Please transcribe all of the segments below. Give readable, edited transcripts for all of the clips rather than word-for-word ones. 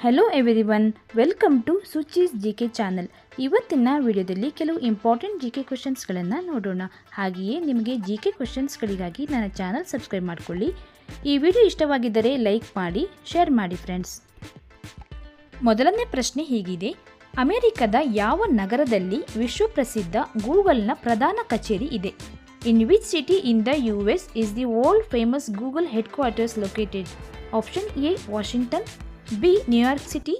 Hello everyone, welcome to ಸುಚೀಸ್ GK channel. ಇವತ್ತಿನ ವಿಡಿಯೋದಲ್ಲಿ ಕೆಲವು ಇಂಪಾರ್ಟೆಂಟ್ ಜಿಕೆ ಕ್ವೆಶನ್ಸ್ಗಳನ್ನು ನೋಡೋಣ. ಹಾಗೆಯೇ ನಿಮಗೆ ಜಿಕೆ ಕ್ವೆಶನ್ಸ್ಗಳಿಗಾಗಿ ನನ್ನ ಚಾನಲ್ ಸಬ್ಸ್ಕ್ರೈಬ್ ಮಾಡಿಕೊಳ್ಳಿ. ಈ ವಿಡಿಯೋ ಇಷ್ಟವಾಗಿದ್ದರೆ ಲೈಕ್ ಮಾಡಿ, ಶೇರ್ ಮಾಡಿ ಫ್ರೆಂಡ್ಸ್. ಮೊದಲನೇ ಪ್ರಶ್ನೆ ಹೀಗಿದೆ: ಅಮೆರಿಕದ ಯಾವ ನಗರದಲ್ಲಿ ವಿಶ್ವಪ್ರಸಿದ್ಧ ಗೂಗಲ್ನ ಪ್ರಧಾನ ಕಚೇರಿ ಇದೆ? In which city in the US is the world famous Google headquarters located? Option A, Washington. B, New York City.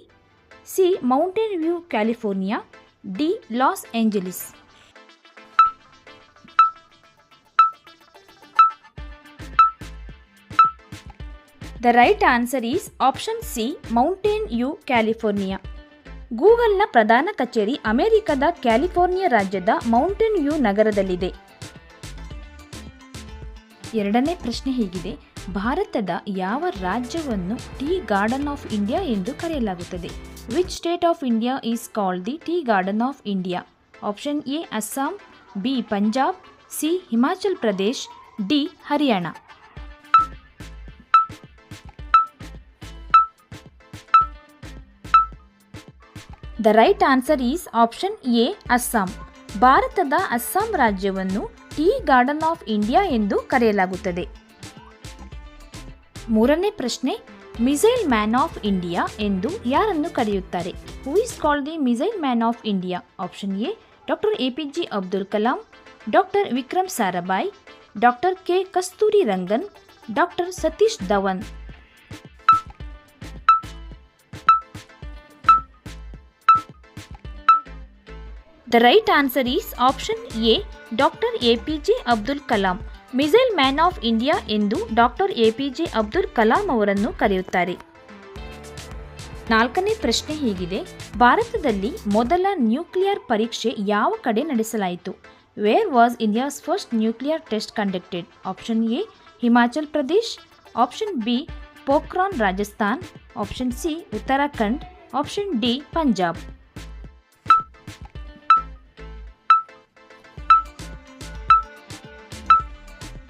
C, Mountain View, California. D, Los Angeles. The right answer is option C, Mountain View, California. ಗೂಗಲ್ನ ಪ್ರಧಾನ ಕಚೇರಿ ಅಮೆರಿಕದ California ರಾಜ್ಯದ mountain view ನಗರದಲ್ಲಿದೆ. ಎರಡನೇ ಪ್ರಶ್ನೆ ಹೀಗಿದೆ: ಭಾರತದ ಯಾವ ರಾಜ್ಯವನ್ನು ಟೀ ಗಾರ್ಡನ್ ಆಫ್ ಇಂಡಿಯಾ ಎಂದು ಕರೆಯಲಾಗುತ್ತದೆ? Which state of India is called the tea garden of India? Option A Assam, B Punjab, C Himachal Pradesh, D Haryana. The right answer is option A Assam. ಭಾರತದ ಅಸ್ಸಾಂ ರಾಜ್ಯವನ್ನು ಟೀ ಗಾರ್ಡನ್ ಆಫ್ ಇಂಡಿಯಾ ಎಂದು ಕರೆಯಲಾಗುತ್ತದೆ. ಮೂರನೇ ಪ್ರಶ್ನೆ: ಮಿಸೈಲ್ ಮ್ಯಾನ್ ಆಫ್ ಇಂಡಿಯಾ ಎಂದು ಯಾರನ್ನು ಕರೆಯುತ್ತಾರೆ? Who is called the missile man of India? Option A doctor APJ Abdul Kalam, doctor Vikram Sarabhai, doctor K Kasturi Rangan, doctor Satish Dhawan. The right answer is option A doctor APJ Abdul Kalam. Missile man of India ಎಂದು doctor APJ Abdul Kalam ಅವರನ್ನು ಕರೆಯುತ್ತಾರೆ. ನಾಲ್ಕನೇ ಪ್ರಶ್ನೆ ಹೀಗಿದೆ: ಭಾರತದಲ್ಲಿ ಮೊದಲ ನ್ಯೂಕ್ಲಿಯರ್ ಪರೀಕ್ಷೆ ಯಾವ ಕಡೆ ನಡೆಸಲಾಯಿತು? Where was India's first nuclear test conducted? Option A Himachal Pradesh, option B Pokhran Rajasthan, option C Uttarakhand, option D Punjab.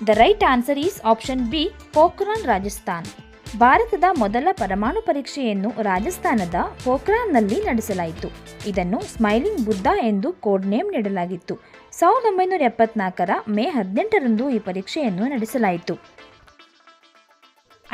The right answer is option B Pokhran Rajasthan. ಭಾರತದ ಮೊದಲ ಪರಮಾಣು ಪರೀಕ್ಷೆಯನ್ನು ರಾಜಸ್ಥಾನದ ಪೋಖ್ರಾನ್ನಲ್ಲಿ ನಡೆಸಲಾಯಿತು. ಇದನ್ನು ಸ್ಮೈಲಿಂಗ್ ಬುದ್ಧ ಎಂದು ಕೋಡ್ ನೇಮ್ ನೀಡಲಾಗಿತ್ತು. 1974 ಮೇ 18ರಂದು ಈ ಪರೀಕ್ಷೆಯನ್ನು ನಡೆಸಲಾಯಿತು.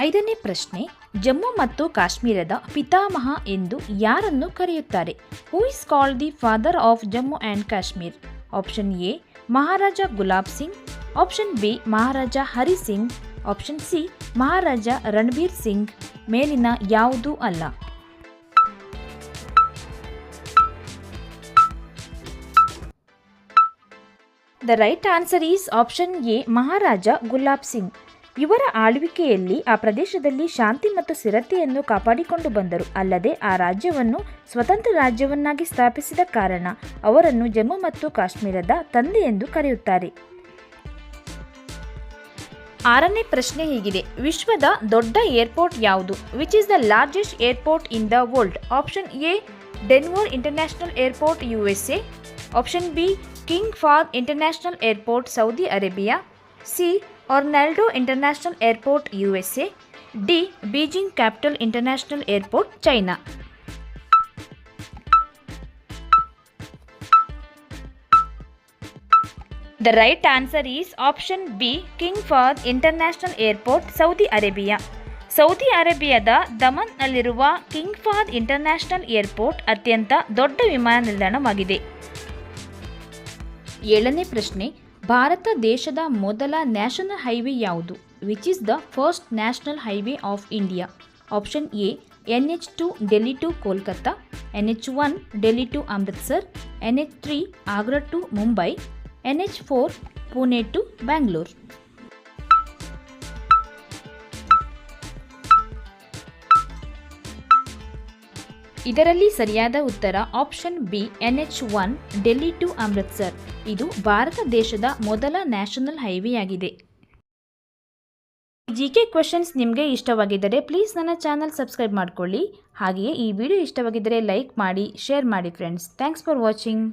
ಐದನೇ ಪ್ರಶ್ನೆ: ಜಮ್ಮು ಮತ್ತು ಕಾಶ್ಮೀರದ ಪಿತಾಮಹ ಎಂದು ಯಾರನ್ನು ಕರೆಯುತ್ತಾರೆ? Who is called the father of Jammu and Kashmir? Option A Maharaja Gulab Singh, option B Maharaja Hari Singh, option C Maharaja Ranbir Singh. ಮೇಲಿನ ಯಾವುದೂ ಅಲ್ಲ. The right answer is option A Maharaja Gulab Singh. ಇವರ ಆಳ್ವಿಕೆಯಲ್ಲಿ ಆ ಪ್ರದೇಶದಲ್ಲಿ ಶಾಂತಿ ಮತ್ತು ಸ್ಥಿರತೆಯನ್ನು ಕಾಪಾಡಿಕೊಂಡು ಬಂದರು. ಅಲ್ಲದೆ ಆ ರಾಜ್ಯವನ್ನು ಸ್ವತಂತ್ರ ರಾಜ್ಯವನ್ನಾಗಿ ಸ್ಥಾಪಿಸಿದ ಕಾರಣ ಅವರನ್ನು ಜಮ್ಮು ಮತ್ತು ಕಾಶ್ಮೀರದ ತಂದೆ ಎಂದು ಕರೆಯುತ್ತಾರೆ. ಆರನೇ ಪ್ರಶ್ನೆ ಹೀಗಿದೆ: ವಿಶ್ವದ ದೊಡ್ಡ ಏರ್ಪೋರ್ಟ್ ಯಾವುದು? Which is the largest airport in the world? Option A Denver international airport USA, option B King Fahd international airport Saudi Arabia, C Orlando international airport USA, D Beijing capital international airport China. The right answer is option B King Fahd international airport Saudi Arabia. Saudi ಅರೇಬಿಯಾದ ದಮನ್ನಲ್ಲಿರುವ King Fahd international airport ಅತ್ಯಂತ ದೊಡ್ಡ ವಿಮಾನ ನಿಲ್ದಾಣವಾಗಿದೆ. ಏಳನೇ ಪ್ರಶ್ನೆ: ಭಾರತ ದೇಶದ ಮೊದಲ ನ್ಯಾಷನಲ್ ಹೈವೇ ಯಾವುದು? Which is the first national highway of India? Option A NH2 Delhi to Kolkata, NH1 Delhi to Amritsar, NH3 Agra to Mumbai, NH4 Pune to Bangalore. ಇದರಲ್ಲಿ ಸರಿಯಾದ ಉತ್ತರ option B NH1 Delhi to Amritsar. ಇದು ಭಾರತ ದೇಶದ ಮೊದಲ ನ್ಯಾಷನಲ್ ಹೈವೇ ಆಗಿದೆ. ಜಿಕೆ ಕ್ವೆಶನ್ಸ್ ನಿಮಗೆ ಇಷ್ಟವಾಗಿದ್ದರೆ ಪ್ಲೀಸ್ ನನ್ನ ಚಾನಲ್ ಸಬ್ಸ್ಕ್ರೈಬ್ ಮಾಡಿಕೊಳ್ಳಿ. ಹಾಗೆಯೇ ಈ ವಿಡಿಯೋ ಇಷ್ಟವಾಗಿದ್ದರೆ ಲೈಕ್ ಮಾಡಿ, ಶೇರ್ ಮಾಡಿ ಫ್ರೆಂಡ್ಸ್. Thanks for watching.